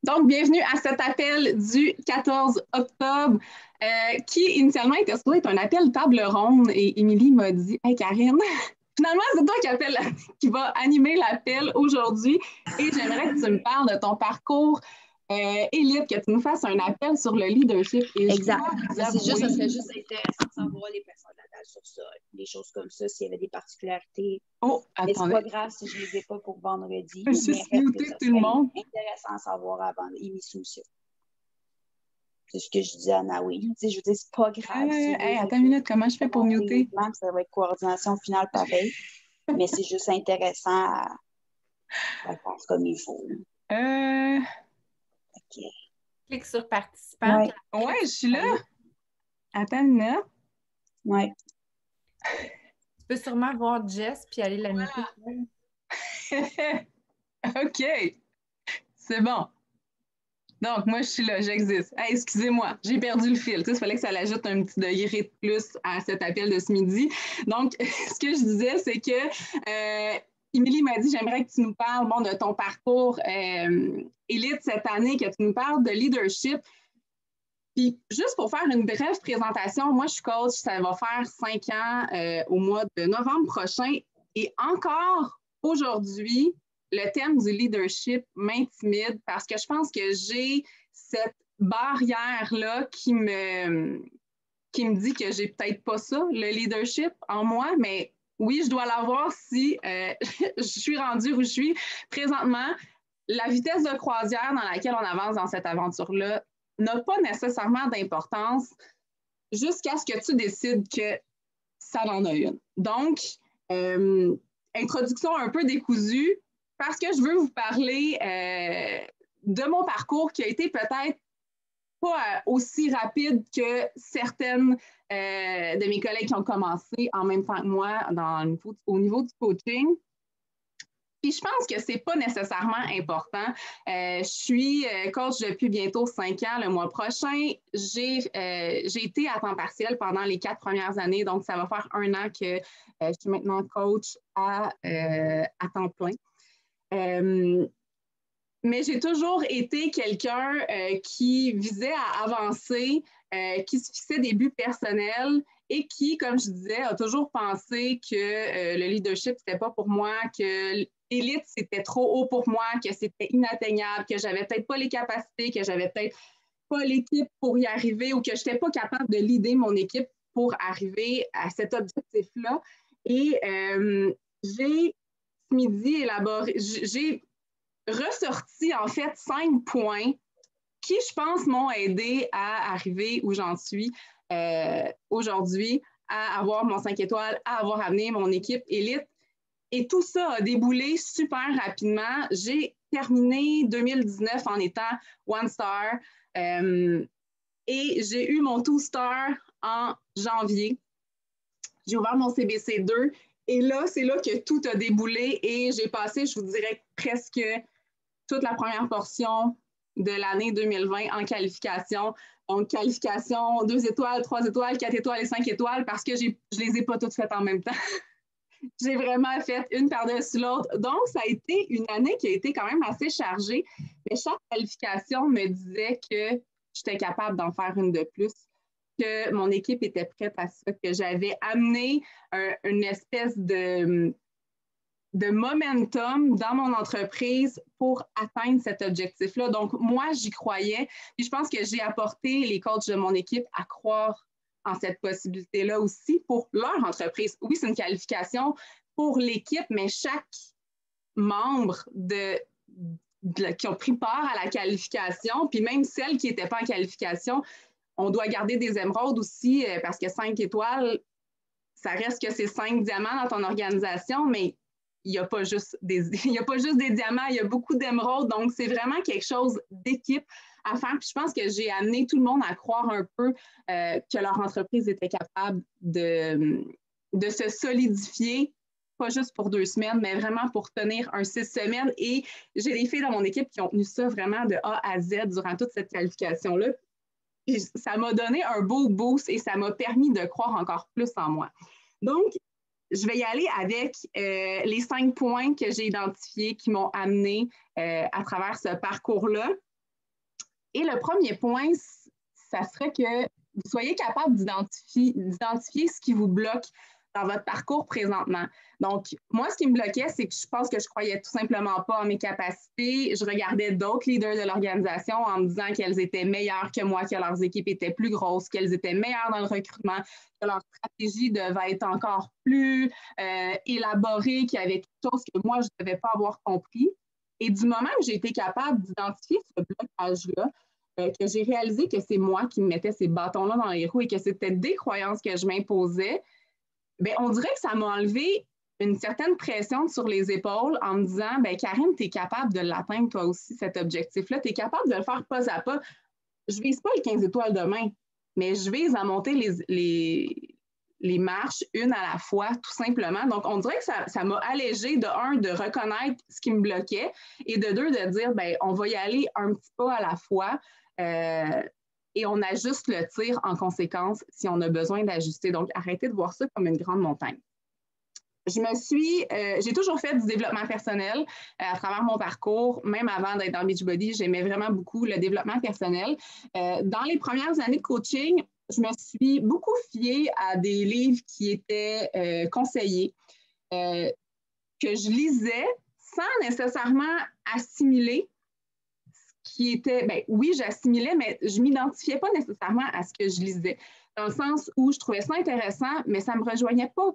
Donc, bienvenue à cet appel du 14 octobre, qui initialement était supposé être un appel table ronde. Et Émilie m'a dit, hey Karine, finalement, c'est toi qui va animer l'appel aujourd'hui. Et j'aimerais que tu me parles de ton parcours élite, que tu nous fasses un appel sur le leadership. Et exact. Ça serait juste intéressant de savoir les personnes natales sur ça, des choses comme ça, s'il y avait des particularités. Oh, mais c'est attendez. pas grave si je ne les ai pas pour vendredi. Je Mais suis muté tout le monde. Intéressant à savoir avant l'émission. C'est ce que je disais à Naoui. Je veux dire, c'est pas grave. Hey, attends une minute, comment je fais pour muter? Ça va être coordination finale pareil. Mais c'est juste intéressant à faire comme il faut. OK. Clique sur participant. Ouais, je suis là. Attends une minute. Ouais. Tu peux sûrement voir Jess puis aller la muter. OK. C'est bon. Donc, moi, je suis là, j'existe. Hey, excusez-moi, j'ai perdu le fil. Il fallait que ça l'ajoute un petit degré de plus à cet appel de ce midi. Donc, ce que je disais, c'est que Émilie m'a dit, j'aimerais que tu nous parles de ton parcours élite cette année, que tu nous parles de leadership. Puis, juste pour faire une brève présentation, moi, je suis coach, ça va faire 5 ans au mois de novembre prochain. Et encore aujourd'hui, le thème du leadership m'intimide parce que je pense que j'ai cette barrière-là qui me dit que j'ai peut-être pas ça, le leadership en moi, mais oui, je dois l'avoir si je suis rendue où je suis présentement. La vitesse de croisière dans laquelle on avance dans cette aventure-là n'a pas nécessairement d'importance jusqu'à ce que tu décides que ça en a une. Donc, introduction un peu décousue, parce que je veux vous parler de mon parcours qui a été peut-être pas aussi rapide que certaines de mes collègues qui ont commencé en même temps que moi au niveau du coaching. Puis je pense que c'est pas nécessairement important. Je suis coach depuis bientôt 5 ans. Le mois prochain, j'ai été à temps partiel pendant les 4 premières années. Donc, ça va faire 1 an que je suis maintenant coach à temps plein. Mais j'ai toujours été quelqu'un qui visait à avancer, qui se fixait des buts personnels et qui, comme je disais, a toujours pensé que le leadership, c'était pas pour moi, que l'élite, c'était trop haut pour moi, que c'était inatteignable, que j'avais peut-être pas les capacités, que j'avais peut-être pas l'équipe pour y arriver ou que je n'étais pas capable de leader mon équipe pour arriver à cet objectif-là. Et j'ai, ce midi, j'ai ressorti en fait 5 points qui, je pense, m'ont aidé à arriver où j'en suis aujourd'hui, à avoir mon 5 étoiles, à avoir amené mon équipe élite. Et tout ça a déboulé super rapidement. J'ai terminé 2019 en étant one star et j'ai eu mon 2-star en janvier. J'ai ouvert mon CBC 2 et là, c'est là que tout a déboulé et j'ai passé, je vous dirais, presque toute la première portion de l'année 2020 en qualification. Donc, qualification 2 étoiles, 3 étoiles, 4 étoiles et 5 étoiles parce que je ne les ai pas toutes faites en même temps. J'ai vraiment fait une par-dessus l'autre. Donc, ça a été une année qui a été quand même assez chargée. Mais chaque qualification me disait que j'étais capable d'en faire une de plus, que mon équipe était prête à ça, que j'avais amené une espèce de momentum dans mon entreprise pour atteindre cet objectif-là. Donc, moi, j'y croyais. Puis je pense que j'ai apporté les coachs de mon équipe à croire en cette possibilité-là aussi pour leur entreprise. Oui, c'est une qualification pour l'équipe, mais chaque membre qui ont pris part à la qualification, puis même celles qui n'étaient pas en qualification, on doit garder des émeraudes aussi parce que 5 étoiles, ça reste que c'est 5 diamants dans ton organisation, mais il n'y a pas juste des diamants, il y a beaucoup d'émeraudes. Donc, c'est vraiment quelque chose d'équipe à faire. Puis je pense que j'ai amené tout le monde à croire un peu que leur entreprise était capable de se solidifier, pas juste pour 2 semaines, mais vraiment pour tenir un 6 semaines. Et j'ai des filles dans mon équipe qui ont tenu ça vraiment de A à Z durant toute cette qualification-là. Et ça m'a donné un beau boost et ça m'a permis de croire encore plus en moi. Donc, je vais y aller avec les 5 points que j'ai identifiés qui m'ont amené à travers ce parcours-là. Et le premier point, ça serait que vous soyez capable d'identifier ce qui vous bloque dans votre parcours présentement. Donc, moi, ce qui me bloquait, c'est que je pense que je croyais tout simplement pas en mes capacités. Je regardais d'autres leaders de l'organisation en me disant qu'elles étaient meilleures que moi, que leurs équipes étaient plus grosses, qu'elles étaient meilleures dans le recrutement, que leur stratégie devait être encore plus élaborée, qu'il y avait quelque chose que moi, je ne devais pas avoir compris. Et du moment où j'ai été capable d'identifier ce blocage-là, que j'ai réalisé que c'est moi qui me mettais ces bâtons-là dans les roues et que c'était des croyances que je m'imposais, bien, on dirait que ça m'a enlevé une certaine pression sur les épaules en me disant, bien, Karine, tu es capable de l'atteindre toi aussi, cet objectif-là. Tu es capable de le faire pas à pas. Je ne vise pas le 15 étoiles demain, mais je vise à monter les marches une à la fois, tout simplement. Donc, on dirait que ça m'a allégé, de un, de reconnaître ce qui me bloquait et de deux, de dire, bien, on va y aller un petit pas à la fois. Et on ajuste le tir en conséquence si on a besoin d'ajuster. Donc, arrêtez de voir ça comme une grande montagne. J'ai toujours fait du développement personnel à travers mon parcours, même avant d'être dans Beachbody, j'aimais vraiment beaucoup le développement personnel. Dans les premières années de coaching, je me suis beaucoup fiée à des livres qui étaient conseillés, que je lisais sans nécessairement assimiler qui était, bien, oui, j'assimilais, mais je ne m'identifiais pas nécessairement à ce que je lisais, dans le sens où je trouvais ça intéressant, mais ça ne me rejoignait pas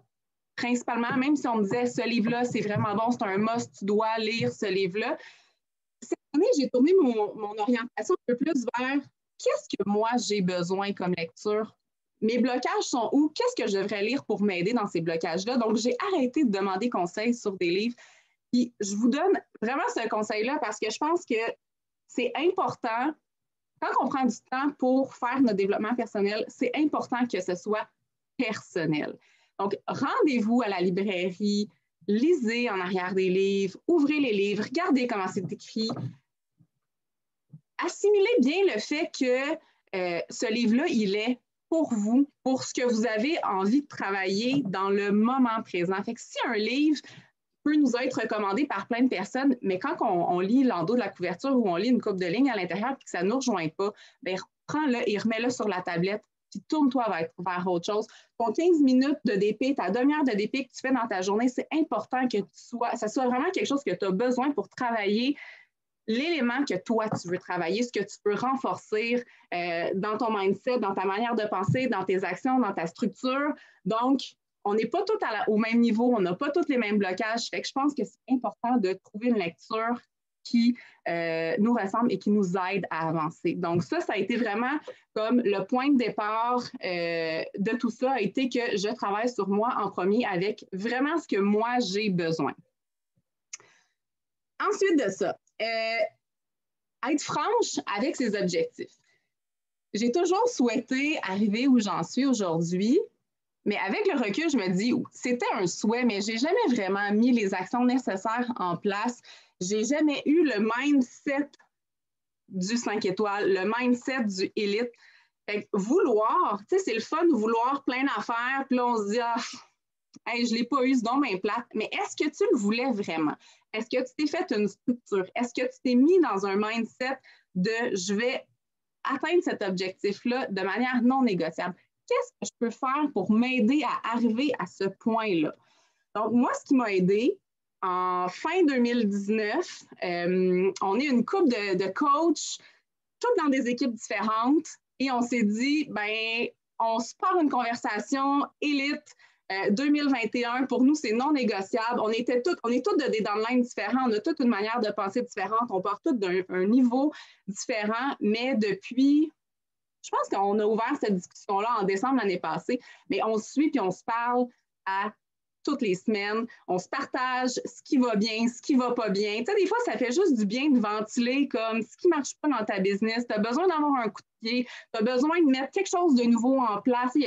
principalement, même si on me disait, ce livre-là, c'est vraiment bon, c'est un must, tu dois lire ce livre-là. Cette année, j'ai tourné mon orientation un peu plus vers qu'est-ce que moi, j'ai besoin comme lecture? Mes blocages sont où? Qu'est-ce que je devrais lire pour m'aider dans ces blocages-là? Donc, j'ai arrêté de demander conseil sur des livres. Puis, je vous donne vraiment ce conseil-là parce que je pense que c'est important, quand on prend du temps pour faire notre développement personnel, c'est important que ce soit personnel. Donc, rendez-vous à la librairie, lisez en arrière des livres, ouvrez les livres, regardez comment c'est écrit. Assimilez bien le fait que ce livre-là, il est pour vous, pour ce que vous avez envie de travailler dans le moment présent. Fait que si un livre peut nous être recommandé par plein de personnes, mais quand on lit l'endos de la couverture ou on lit une coupe de lignes à l'intérieur et que ça ne nous rejoint pas, bien, prends-le et remets-le sur la tablette, puis tourne-toi vers autre chose. Ton 15 minutes de DP, ta demi-heure de DP que tu fais dans ta journée, c'est important que ça soit vraiment quelque chose que tu as besoin pour travailler l'élément que toi, tu veux travailler, ce que tu peux renforcer dans ton mindset, dans ta manière de penser, dans tes actions, dans ta structure. Donc, on n'est pas tous au même niveau, on n'a pas tous les mêmes blocages. Fait que je pense que c'est important de trouver une lecture qui nous ressemble et qui nous aide à avancer. Donc ça a été vraiment comme le point de départ de tout ça, a été que je travaille sur moi en premier avec vraiment ce que moi, j'ai besoin. Ensuite de ça, être franche avec ses objectifs. J'ai toujours souhaité arriver où j'en suis aujourd'hui, mais avec le recul, je me dis, c'était un souhait, mais je n'ai jamais vraiment mis les actions nécessaires en place. Je n'ai jamais eu le mindset du 5 étoiles, le mindset du élite. Fait que vouloir, tu sais, c'est le fun de vouloir plein d'affaires, puis là, on se dit, hey, je ne l'ai pas eu, c'est donc bien plate. Mais est-ce que tu le voulais vraiment? Est-ce que tu t'es fait une structure? Est-ce que tu t'es mis dans un mindset de je vais atteindre cet objectif-là de manière non négociable? Qu'est-ce que je peux faire pour m'aider à arriver à ce point-là? Donc, moi, ce qui m'a aidé, en fin 2019, on est une couple de coachs, toutes dans des équipes différentes, et on s'est dit, ben, on se part une conversation élite 2021. Pour nous, c'est non négociable. On est tous de des downlines différents, on a toute une manière de penser différente, on part tous d'un niveau différent, mais depuis... Je pense qu'on a ouvert cette discussion-là en décembre l'année passée, mais on se suit puis on se parle à toutes les semaines. On se partage ce qui va bien, ce qui ne va pas bien. Tu sais, des fois, ça fait juste du bien de ventiler comme ce qui ne marche pas dans ta business. Tu as besoin d'avoir un coup de pied. Tu as besoin de mettre quelque chose de nouveau en place. Il y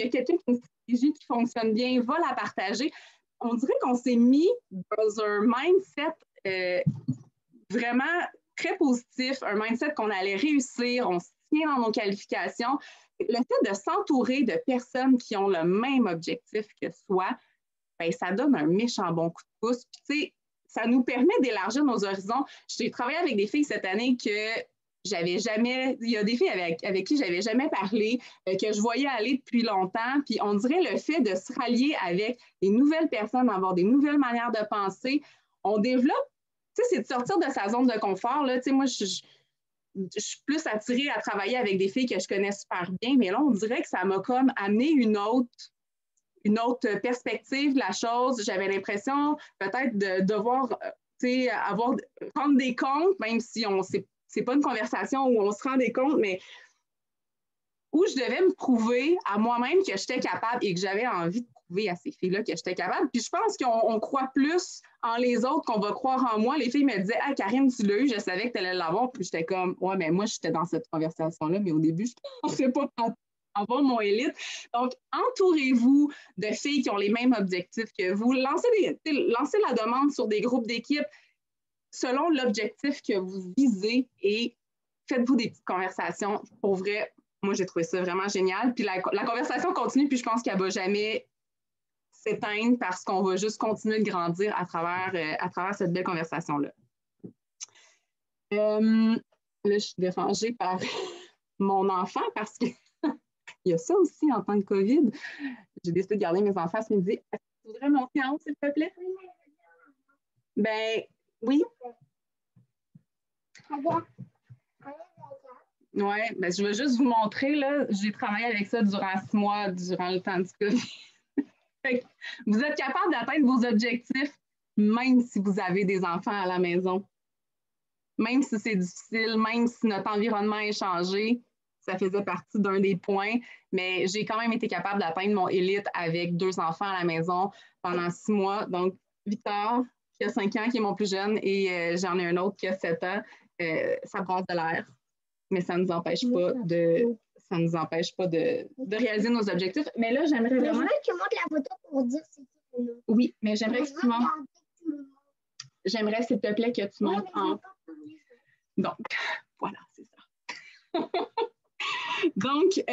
a quelqu'un qui a une stratégie qui fonctionne bien, va la partager. On dirait qu'on s'est mis dans un mindset vraiment très positif, un mindset qu'on allait réussir, on se tient dans nos qualifications. Le fait de s'entourer de personnes qui ont le même objectif que soi, bien, ça donne un méchant bon coup de pouce. Puis, tu sais, ça nous permet d'élargir nos horizons. J'ai travaillé avec des filles cette année que il y a des filles avec qui j'avais jamais parlé, que je voyais aller depuis longtemps, puis on dirait le fait de se rallier avec des nouvelles personnes, avoir des nouvelles manières de penser, on développe, tu sais, c'est de sortir de sa zone de confort, là, tu sais, moi, je suis plus attirée à travailler avec des filles que je connais super bien, mais là, on dirait que ça m'a comme amené une autre perspective de la chose. J'avais l'impression peut-être de devoir rendre des comptes, même si c'est pas une conversation où on se rend des comptes, mais où je devais me prouver à moi-même que j'étais capable et que j'avais envie de prouver à ces filles-là que j'étais capable. Puis je pense qu'on croit plus en les autres qu'on va croire en moi. Les filles me disaient « Ah, Karine, tu l'as eu, je savais que tu allais l'avoir. » Puis j'étais comme « Ouais, mais moi, j'étais dans cette conversation-là, mais au début, je ne pensais pas avoir mon élite. » Donc, entourez-vous de filles qui ont les mêmes objectifs que vous. Lancez la demande sur des groupes d'équipe selon l'objectif que vous visez et faites-vous des petites conversations. Pour vrai, moi, j'ai trouvé ça vraiment génial. Puis la conversation continue, puis je pense qu'elle ne va jamais s'éteindre parce qu'on va juste continuer de grandir à travers cette belle conversation-là. Là, je suis dérangée par mon enfant parce qu'il y a ça aussi en temps de COVID. J'ai décidé de garder mes enfants ce midi. Est-ce que tu voudrais monter en haut, s'il te plaît? Ben, oui. Oui, ben, je vais juste vous montrer, là, j'ai travaillé avec ça durant 6 mois, durant le temps du COVID. Vous êtes capable d'atteindre vos objectifs, même si vous avez des enfants à la maison. Même si c'est difficile, même si notre environnement est changé, ça faisait partie d'un des points, mais j'ai quand même été capable d'atteindre mon élite avec 2 enfants à la maison pendant 6 mois. Donc, Victor, qui a 5 ans, qui est mon plus jeune, et j'en ai un autre qui a 7 ans, ça brasse de l'air. Mais ça ne nous empêche pas de réaliser nos objectifs. Mais là, j'aimerais vraiment... Je veux que tu montres la photo pour dire c'est qui le nom. Oui, mais j'aimerais que tu montres... J'aimerais, s'il te plaît, que tu montres en... Donc, voilà, c'est ça. Donc,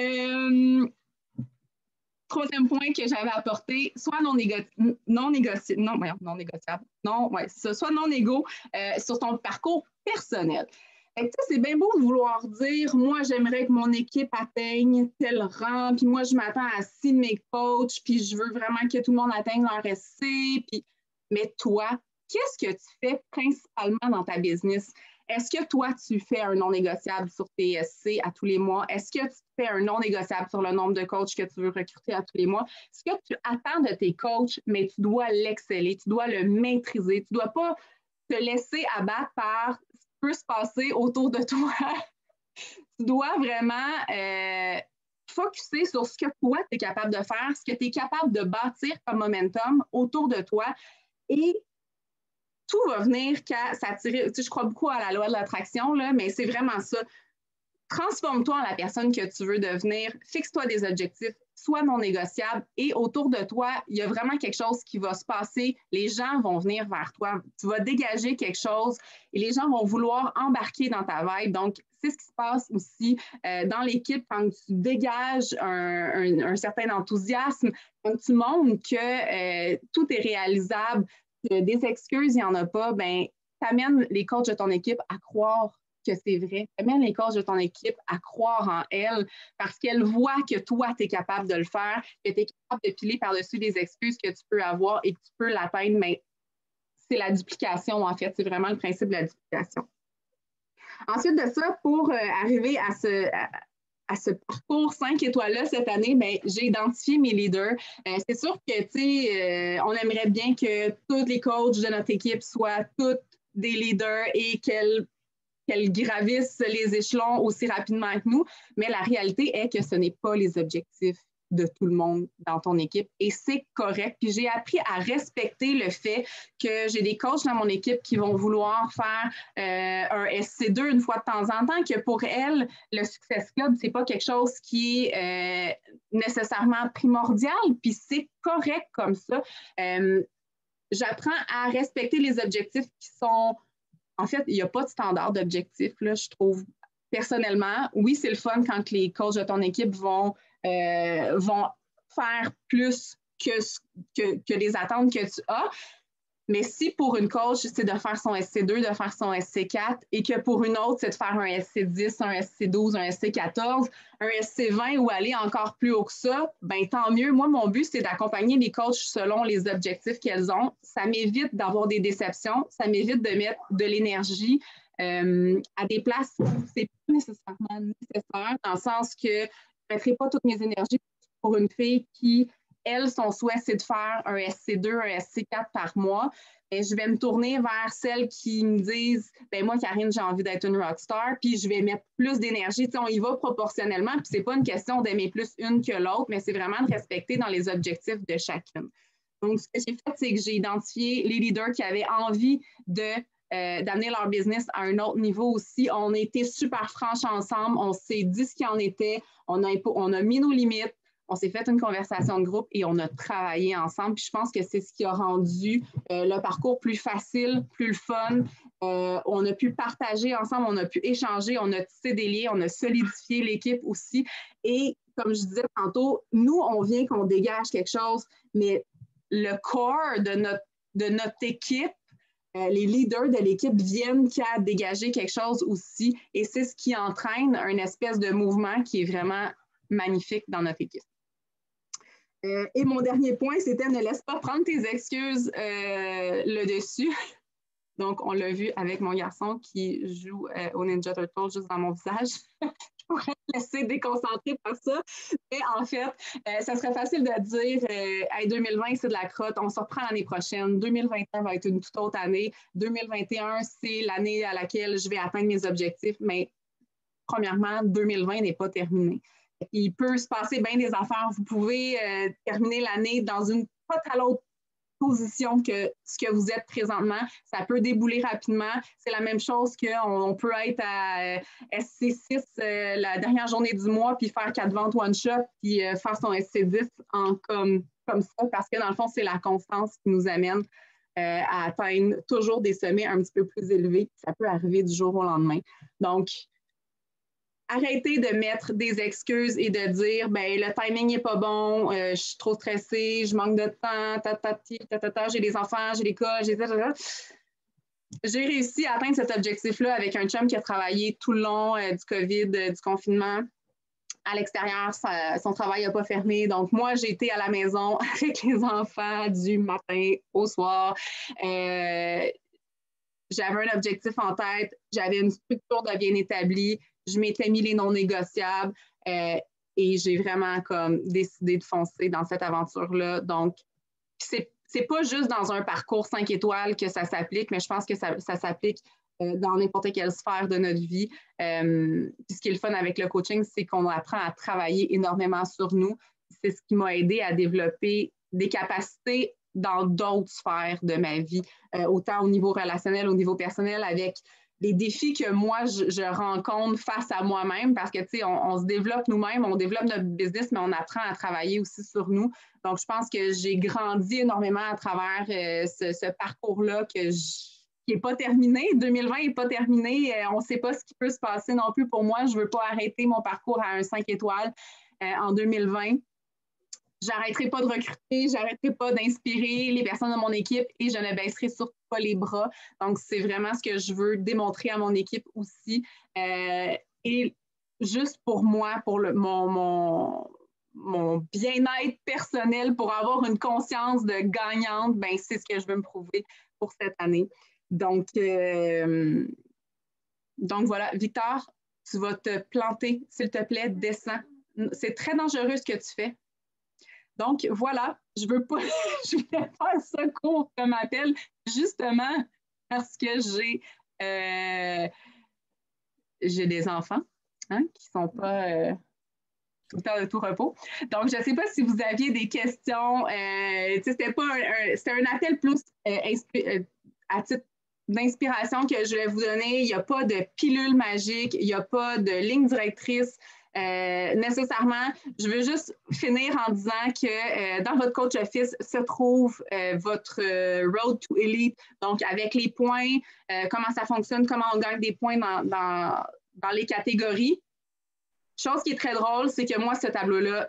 troisième point que j'avais apporté, soit non négociable, sur ton parcours personnel. C'est bien beau de vouloir dire, moi, j'aimerais que mon équipe atteigne tel rang, puis moi, je m'attends à 6 de mes coachs, puis je veux vraiment que tout le monde atteigne leur SC. Mais toi, qu'est-ce que tu fais principalement dans ta business? Est-ce que toi, tu fais un non négociable sur tes SC à tous les mois? Est-ce que tu fais un non négociable sur le nombre de coachs que tu veux recruter à tous les mois? Est-ce que tu attends de tes coachs, mais tu dois l'exceller, tu dois le maîtriser, tu ne dois pas te laisser abattre par peut se passer autour de toi. Tu dois vraiment focusser sur ce que toi, tu es capable de faire, ce que tu es capable de bâtir comme momentum autour de toi et tout va venir qu'à s'attirer. Tu sais, je crois beaucoup à la loi de l'attraction, là, mais c'est vraiment ça. Transforme-toi en la personne que tu veux devenir, fixe-toi des objectifs, sois non négociable et autour de toi, il y a vraiment quelque chose qui va se passer. Les gens vont venir vers toi. Tu vas dégager quelque chose et les gens vont vouloir embarquer dans ta vibe. Donc, c'est ce qui se passe aussi dans l'équipe quand tu dégages un certain enthousiasme, quand tu montres que tout est réalisable, que des excuses, il n'y en a pas, bien, tu amènes les coachs de ton équipe à croire que c'est vrai. Amène les coachs de ton équipe à croire en elles parce qu'elles voient que toi, tu es capable de le faire, que tu es capable de piler par-dessus les excuses que tu peux avoir et que tu peux l'atteindre, mais c'est la duplication, en fait. C'est vraiment le principe de la duplication. Ensuite de ça, pour arriver à ce parcours 5 étoiles-là cette année, bien, j'ai identifié mes leaders. C'est sûr que, tu sais, on aimerait bien que tous les coachs de notre équipe soient tous des leaders et qu'elles gravissent les échelons aussi rapidement que nous, mais la réalité est que ce n'est pas les objectifs de tout le monde dans ton équipe et c'est correct. Puis j'ai appris à respecter le fait que j'ai des coachs dans mon équipe qui vont vouloir faire un SC2 une fois de temps en temps, que pour elles, le Success Club, c'est pas quelque chose qui est nécessairement primordial, puis c'est correct comme ça. J'apprends à respecter les objectifs qui sont... En fait, il n'y a pas de standard d'objectif, là, je trouve. Personnellement, oui, c'est le fun quand les coachs de ton équipe vont faire plus que les attentes que tu as, Mais si pour une coach, c'est de faire son SC2, de faire son SC4, et que pour une autre, c'est de faire un SC10, un SC12, un SC14, un SC20 ou aller encore plus haut que ça, ben tant mieux. Moi, mon but, c'est d'accompagner les coachs selon les objectifs qu'elles ont. Ça m'évite d'avoir des déceptions, ça m'évite de mettre de l'énergie à des places où c'est pas nécessairement nécessaire, dans le sens que je ne mettrai pas toutes mes énergies pour une fille qui, elle, son souhait, c'est de faire un SC2, un SC4 par mois. Et je vais me tourner vers celles qui me disent ben moi, Karine, j'ai envie d'être une rockstar, puis je vais mettre plus d'énergie. Tu sais, on y va proportionnellement, puis c'est pas une question d'aimer plus une que l'autre, mais c'est vraiment de respecter dans les objectifs de chacune. Donc, ce que j'ai fait, c'est que j'ai identifié les leaders qui avaient envie d'amener leur business à un autre niveau aussi. On a été super franches ensemble, on s'est dit ce qu'il en était, on a mis nos limites, on s'est fait une conversation de groupe et on a travaillé ensemble. Puis je pense que c'est ce qui a rendu le parcours plus facile, plus le fun. On a pu partager ensemble, on a pu échanger, on a tissé des liens, on a solidifié l'équipe aussi. Et comme je disais tantôt, nous, on vient qu'on dégage quelque chose, mais le corps de notre équipe, les leaders de l'équipe viennent qu'à dégager quelque chose aussi. Et c'est ce qui entraîne une espèce de mouvement qui est vraiment magnifique dans notre équipe. Et mon dernier point, c'était ne laisse pas prendre tes excuses le dessus. Donc, on l'a vu avec mon garçon qui joue au Ninja Turtle juste dans mon visage. Je pourrais me laisser déconcentrer par ça. Mais en fait, ça serait facile de dire hey, 2020, c'est de la crotte, on se reprend l'année prochaine. 2021 va être une toute autre année. 2021, c'est l'année à laquelle je vais atteindre mes objectifs. Mais premièrement, 2020 n'est pas terminé. Il peut se passer bien des affaires. Vous pouvez terminer l'année dans une totale autre position que ce que vous êtes présentement. Ça peut débouler rapidement. C'est la même chose qu'on peut être à SC6 la dernière journée du mois, puis faire 4 ventes one-shot, puis faire son SC10 comme ça, parce que dans le fond, c'est la constance qui nous amène à atteindre toujours des sommets un petit peu plus élevés. Ça peut arriver du jour au lendemain. Donc, arrêtez de mettre des excuses et de dire ben le timing n'est pas bon, je suis trop stressée, je manque de temps, j'ai des enfants, j'ai l'école, j'ai réussi à atteindre cet objectif-là avec un chum qui a travaillé tout le long du COVID, du confinement. À l'extérieur, son travail n'a pas fermé. Donc, moi, j'ai été à la maison avec les enfants du matin au soir. J'avais un objectif en tête, j'avais une structure de bien établie. Je m'étais mis les non négociables et j'ai vraiment comme décidé de foncer dans cette aventure-là. Donc, c'est pas juste dans un parcours 5 étoiles que ça s'applique, mais je pense que ça s'applique dans n'importe quelle sphère de notre vie. Puis ce qui est le fun avec le coaching, c'est qu'on apprend à travailler énormément sur nous. C'est ce qui m'a aidé à développer des capacités dans d'autres sphères de ma vie, autant au niveau relationnel, au niveau personnel, avec les défis que moi, je rencontre face à moi-même, parce que, tu sais, on se développe nous-mêmes, on développe notre business, mais on apprend à travailler aussi sur nous. Donc, je pense que j'ai grandi énormément à travers ce parcours-là qui n'est pas terminé. 2020 n'est pas terminé. On ne sait pas ce qui peut se passer non plus pour moi. Je ne veux pas arrêter mon parcours à un 5 étoiles en 2020. J'arrêterai pas de recruter, j'arrêterai pas d'inspirer les personnes de mon équipe et je ne baisserai surtout pas les bras. Donc, c'est vraiment ce que je veux démontrer à mon équipe aussi. Et juste pour moi, pour mon bien-être personnel, pour avoir une conscience de gagnante, ben, c'est ce que je veux me prouver pour cette année. Donc voilà, Victor, tu vas te planter, s'il te plaît, descends. C'est très dangereux ce que tu fais. Donc, voilà, je voulais faire ça court comme appel, justement parce que j'ai des enfants qui ne sont pas tout le temps de tout repos. Donc, je ne sais pas si vous aviez des questions. C'était un appel plus à titre d'inspiration que je vais vous donner. Il n'y a pas de pilule magique, il n'y a pas de ligne directrice. Nécessairement, je veux juste finir en disant que dans votre coach office se trouve votre Road to Elite, donc avec les points, comment ça fonctionne, comment on gagne des points dans les catégories. Chose qui est très drôle, c'est que moi, ce tableau-là,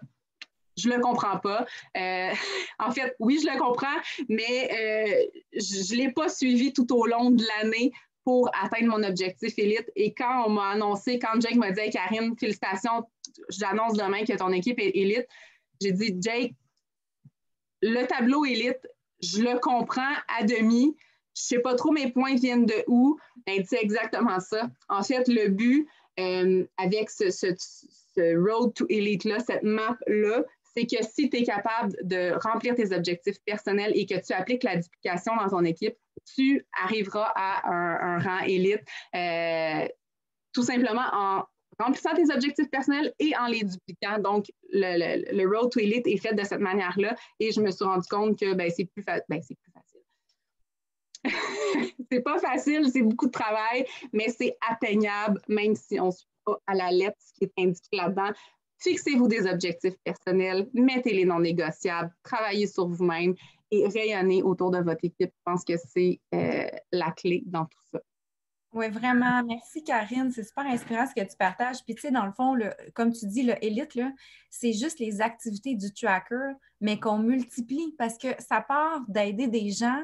je le comprends pas. En fait, oui, je le comprends, mais je ne l'ai pas suivi tout au long de l'année pour atteindre mon objectif élite. Et quand on m'a annoncé, quand Jake m'a dit hey, « Karine, félicitations, j'annonce demain que ton équipe est élite », j'ai dit « Jake, le tableau élite, je le comprends à demi. Je ne sais pas trop mes points viennent de où. » Elle dit exactement ça. En fait, le but avec ce Road to Elite-là, cette map-là, c'est que si tu es capable de remplir tes objectifs personnels et que tu appliques la duplication dans ton équipe, tu arriveras à un rang élite tout simplement en remplissant tes objectifs personnels et en les dupliquant. Donc, le Road to Elite est fait de cette manière-là et je me suis rendu compte que c'est plus facile. C'est pas facile, c'est beaucoup de travail, mais c'est atteignable, même si on ne suit pas à la lettre ce qui est indiqué là-dedans. Fixez-vous des objectifs personnels, mettez-les non négociables, travaillez sur vous-même et rayonnez autour de votre équipe. Je pense que c'est la clé dans tout ça. Oui, vraiment. Merci, Karine. C'est super inspirant ce que tu partages. Puis, tu sais, dans le fond, comme tu dis, le Élite, c'est juste les activités du tracker, mais qu'on multiplie parce que ça part d'aider des gens,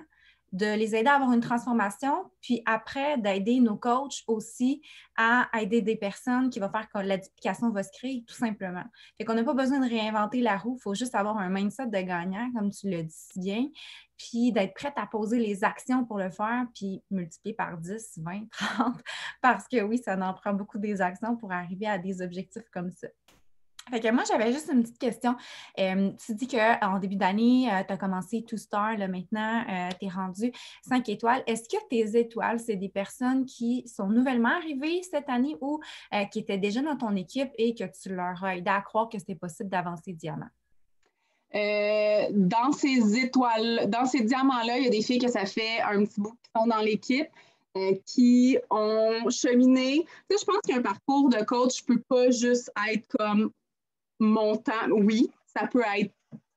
de les aider à avoir une transformation, puis après, d'aider nos coachs aussi à aider des personnes qui vont faire que la duplication va se créer, tout simplement. Fait qu'on n'a pas besoin de réinventer la roue, il faut juste avoir un mindset de gagnant, comme tu le dis si bien, puis d'être prête à poser les actions pour le faire, puis multiplier par 10, 20, 30, parce que oui, ça en prend beaucoup des actions pour arriver à des objectifs comme ça. Fait que moi, j'avais juste une petite question. Tu dis qu'en début d'année, tu as commencé 2-star, là, maintenant, tu es rendu 5 étoiles. Est-ce que tes étoiles, c'est des personnes qui sont nouvellement arrivées cette année ou qui étaient déjà dans ton équipe et que tu leur as aidé à croire que c'était possible d'avancer diamant? Dans ces étoiles, dans ces diamants-là, il y a des filles que ça fait un petit bout qui sont dans l'équipe. Qui ont cheminé. Tu sais, je pense qu'un parcours de coach ne peut pas juste être comme montant, oui, ça peut être,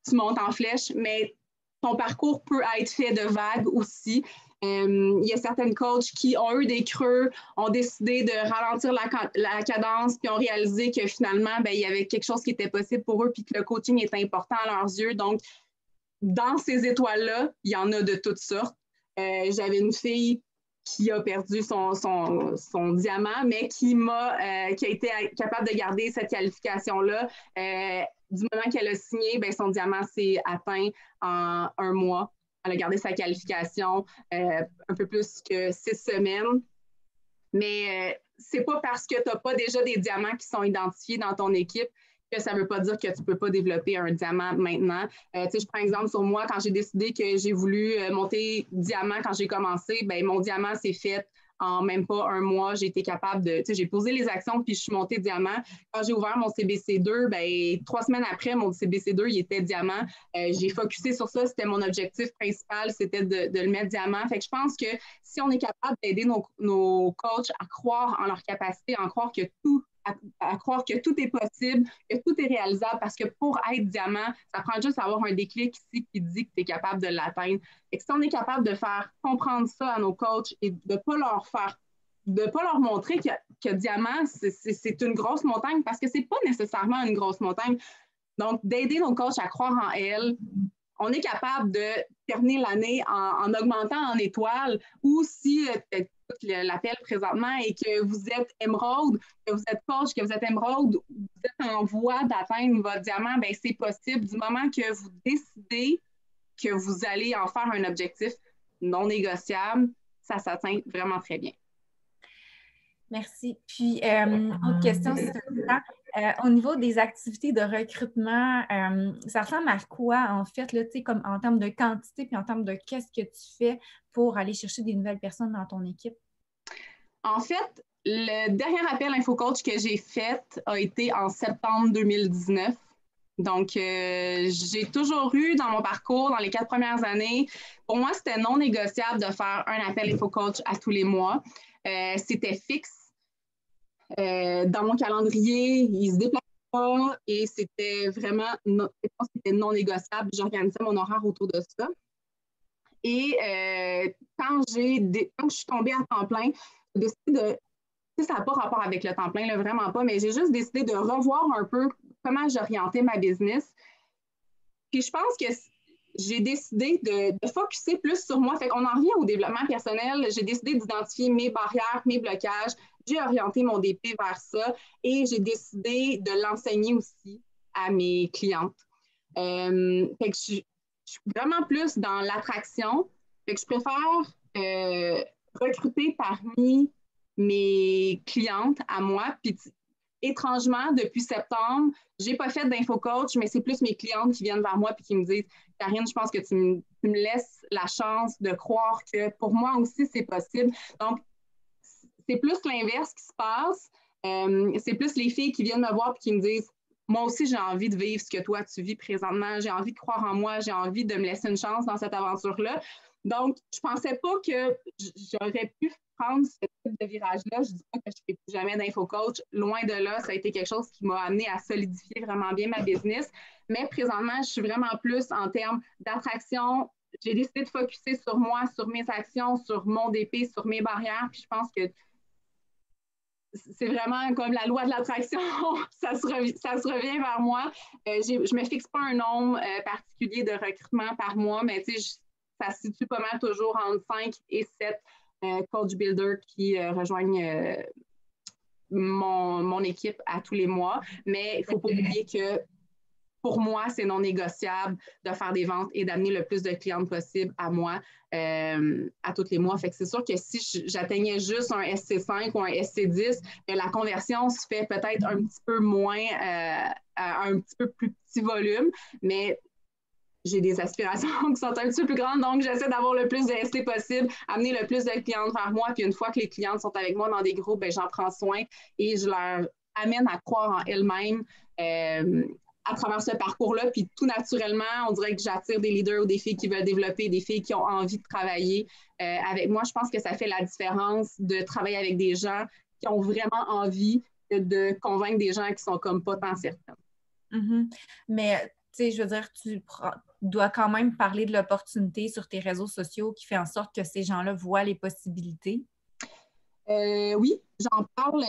tu montes en flèche, mais ton parcours peut être fait de vagues aussi. Il y a certaines coachs qui ont eu des creux, ont décidé de ralentir la cadence, puis ont réalisé que finalement, il y avait quelque chose qui était possible pour eux, puis que le coaching est important à leurs yeux. Donc, dans ces étoiles-là, il y en a de toutes sortes. J'avais une fille qui a perdu son diamant, mais qui a été capable de garder cette qualification-là. Du moment qu'elle a signé, son diamant s'est atteint en 1 mois. Elle a gardé sa qualification un peu plus que 6 semaines. Mais c'est pas parce que tu n'as pas déjà des diamants qui sont identifiés dans ton équipe que ça ne veut pas dire que tu ne peux pas développer un diamant maintenant. Je prends exemple sur moi, quand j'ai décidé que j'ai voulu monter diamant quand j'ai commencé, mon diamant s'est fait en même pas 1 mois. J'ai été capable de, j'ai posé les actions puis je suis montée diamant. Quand j'ai ouvert mon CBC2, 3 semaines après, mon CBC2, il était diamant. J'ai focusé sur ça, c'était mon objectif principal, c'était de le mettre diamant. Fait que je pense que si on est capable d'aider nos coachs à croire en leur capacité, à croire que tout est possible, que tout est réalisable, parce que pour être diamant, ça prend juste avoir un déclic ici qui dit que tu es capable de l'atteindre. Et si on est capable de faire comprendre ça à nos coachs et de ne pas leur montrer que diamant, c'est une grosse montagne, parce que ce n'est pas nécessairement une grosse montagne. Donc, d'aider nos coachs à croire en elles, on est capable de terminer l'année en augmentant en étoiles, ou si l'appel présentement et que vous êtes émeraude, que vous êtes coach, que vous êtes émeraude, vous êtes en voie d'atteindre votre diamant, c'est possible du moment que vous décidez que vous allez en faire un objectif non négociable, ça s'atteint vraiment très bien. Merci. Puis, autre question, c'est au niveau des activités de recrutement, ça ressemble à quoi, en fait, là, comme en termes de quantité puis en termes de qu'est-ce que tu fais pour aller chercher des nouvelles personnes dans ton équipe? En fait, le dernier appel InfoCoach que j'ai fait a été en septembre 2019. Donc, j'ai toujours eu dans mon parcours, dans les 4 premières années, pour moi, c'était non négociable de faire un appel InfoCoach à tous les mois. C'était fixe. Dans mon calendrier, il ne se déplaçait pas et c'était vraiment non négociable. J'organisais mon horaire autour de ça. Et quand je suis tombée à temps plein, j'ai décidé ça n'a pas rapport avec le temps plein, là, vraiment pas, mais j'ai juste décidé de revoir un peu comment j'orientais ma business. Puis je pense que j'ai décidé de focusser plus sur moi. Fait qu'on en revient au développement personnel. J'ai décidé d'identifier mes barrières, mes blocages. J'ai orienté mon DP vers ça et j'ai décidé de l'enseigner aussi à mes clientes. Fait que je suis vraiment plus dans l'attraction. Fait que je préfère recruter parmi mes clientes à moi. Puis étrangement, depuis septembre, je n'ai pas fait d'info-coach, mais c'est plus mes clientes qui viennent vers moi et qui me disent « Karine, je pense que tu me laisses la chance de croire que pour moi aussi, c'est possible. » Donc, c'est plus l'inverse qui se passe. C'est plus les filles qui viennent me voir et qui me disent « Moi aussi, j'ai envie de vivre ce que toi, tu vis présentement. J'ai envie de croire en moi. J'ai envie de me laisser une chance dans cette aventure-là. » Donc, je ne pensais pas que j'aurais pu prendre ce type de virage-là. Je ne dis pas que je ne fais plus jamais d'info-coach. Loin de là, ça a été quelque chose qui m'a amené à solidifier vraiment bien ma business. Mais présentement, je suis vraiment plus en termes d'attraction. J'ai décidé de focusser sur moi, sur mes actions, sur mon DP, sur mes barrières. Puis je pense que c'est vraiment comme la loi de l'attraction. ça se revient vers moi. Je ne me fixe pas un nombre particulier de recrutement par mois, mais tu sais, ça se situe pas mal toujours entre 5 et 7 coach builders qui rejoignent mon équipe à tous les mois. Mais il ne faut pas oublier que pour moi, c'est non négociable de faire des ventes et d'amener le plus de clientes possible à moi à tous les mois. Fait que c'est sûr que si j'atteignais juste un SC5 ou un SC10, la conversion se fait peut-être un petit peu moins, à un petit peu plus petit volume, mais j'ai des aspirations qui sont un petit peu plus grandes, donc j'essaie d'avoir le plus de SC possible, amener le plus de clientes vers moi, puis une fois que les clientes sont avec moi dans des groupes, ben, j'en prends soin et je leur amène à croire en elles-mêmes à travers ce parcours-là, puis tout naturellement, on dirait que j'attire des leaders ou des filles qui veulent développer, des filles qui ont envie de travailler avec moi. Je pense que ça fait la différence de travailler avec des gens qui ont vraiment envie de convaincre des gens qui sont comme pas tant certaines. Mm-hmm. Mais tu sais, je veux dire, tu dois quand même parler de l'opportunité sur tes réseaux sociaux qui fait en sorte que ces gens-là voient les possibilités. Oui, j'en parle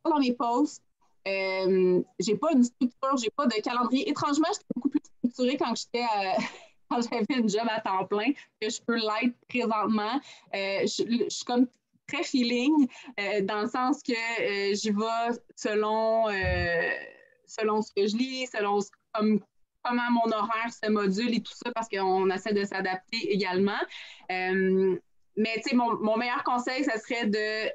dans mes posts. J'ai pas une structure, j'ai pas de calendrier. Étrangement, j'étais beaucoup plus structurée quand j'avais une job à temps plein que je peux l'être présentement. Je suis comme très feeling dans le sens que j'y vais selon ce que je lis, selon comment mon horaire se module et tout ça, parce qu'on essaie de s'adapter également. Mais tu sais, mon meilleur conseil, ça serait de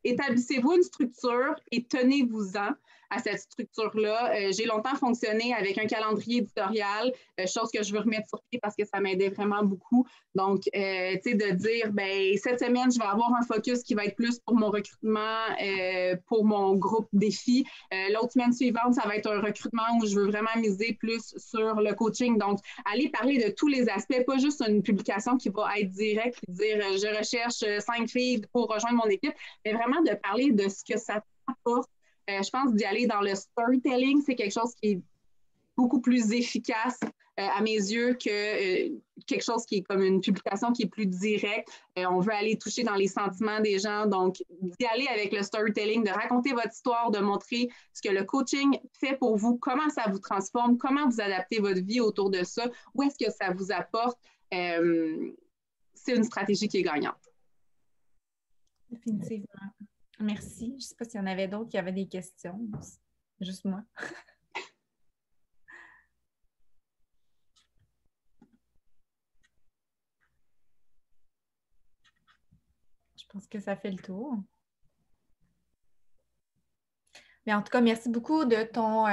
établissez-vous une structure et tenez-vous-en à cette structure-là. J'ai longtemps fonctionné avec un calendrier éditorial, chose que je veux remettre sur pied parce que ça m'aidait vraiment beaucoup. Donc, tu sais, de dire, ben cette semaine, je vais avoir un focus qui va être plus pour mon recrutement, pour mon groupe défi. L'autre semaine suivante, ça va être un recrutement où je veux vraiment miser plus sur le coaching. Donc, aller parler de tous les aspects, pas juste une publication qui va être directe et dire, je recherche 5 filles pour rejoindre mon équipe, mais vraiment de parler de ce que ça t'apporte. Je pense d'y aller dans le storytelling, c'est quelque chose qui est beaucoup plus efficace à mes yeux que quelque chose qui est comme une publication qui est plus directe. On veut aller toucher dans les sentiments des gens, donc d'y aller avec le storytelling, de raconter votre histoire, de montrer ce que le coaching fait pour vous, comment ça vous transforme, comment vous adaptez votre vie autour de ça, où est-ce que ça vous apporte. C'est une stratégie qui est gagnante. Définitivement. Merci. Je ne sais pas s'il y en avait d'autres qui avaient des questions. Juste moi. Je pense que ça fait le tour. Mais en tout cas, merci beaucoup de ton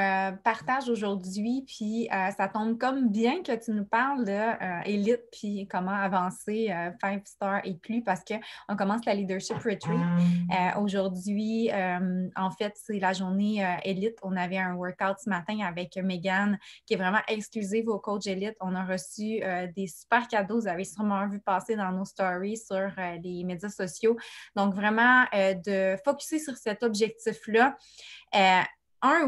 partage aujourd'hui. Puis ça tombe comme bien que tu nous parles de Élite puis comment avancer 5 stars et plus parce qu'on commence la Leadership Retreat. Aujourd'hui, en fait, c'est la journée Élite. On avait un workout ce matin avec Megan qui est vraiment exclusive au coach Élite. On a reçu des super cadeaux. Vous avez sûrement vu passer dans nos stories sur les médias sociaux. Donc, vraiment, de focusser sur cet objectif-là.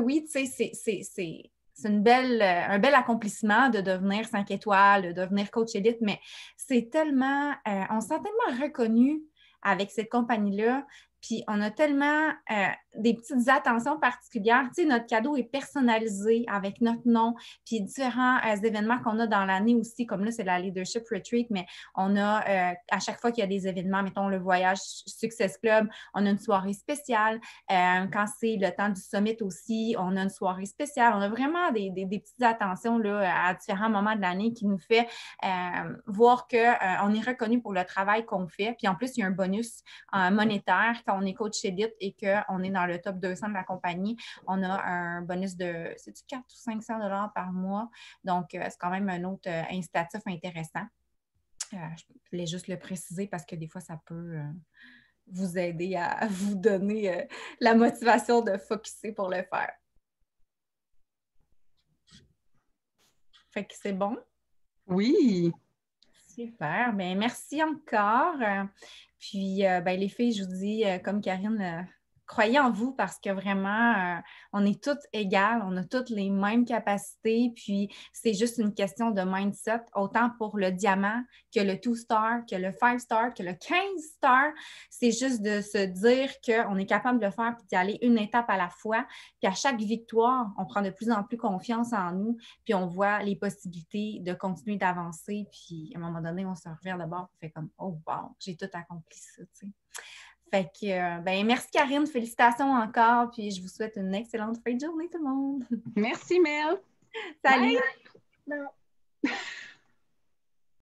Oui, tu sais, c'est un bel accomplissement de devenir 5 étoiles, de devenir coach élite, mais c'est tellement, on se sent tellement reconnu avec cette compagnie-là. Puis on a tellement des petites attentions particulières. Tu sais, notre cadeau est personnalisé avec notre nom, puis différents événements qu'on a dans l'année aussi, comme là, c'est la Leadership Retreat, mais on a, à chaque fois qu'il y a des événements, mettons le voyage Success Club, on a une soirée spéciale. Quand c'est le temps du summit aussi, on a une soirée spéciale. On a vraiment des petites attentions là, à différents moments de l'année qui nous fait voir qu'on est reconnu pour le travail qu'on fait. Puis en plus, il y a un bonus monétaire quand on est coach élite et qu'on est dans le top 200 de la compagnie. On a un bonus de, c'est-tu 400 ou 500 $ par mois. Donc, c'est quand même un autre incitatif intéressant. Je voulais juste le préciser parce que des fois, ça peut vous aider à vous donner la motivation de focusser pour le faire. Fait que c'est bon? Oui. Super. Bien, merci encore. Puis, ben, les filles, je vous dis, comme Karine, croyez en vous parce que vraiment, on est toutes égales, on a toutes les mêmes capacités, puis c'est juste une question de mindset, autant pour le diamant que le 2-star, que le 5-star, que le 15-star. C'est juste de se dire qu'on est capable de le faire puis d'y aller une étape à la fois. Puis à chaque victoire, on prend de plus en plus confiance en nous, puis on voit les possibilités de continuer d'avancer, puis à un moment donné, on se revient de bord et fait comme « Oh, wow, j'ai tout accompli ça, tu sais. » Fait que, ben, merci Karine, félicitations encore, puis je vous souhaite une excellente fin de journée tout le monde. Merci Mel. Salut! Non.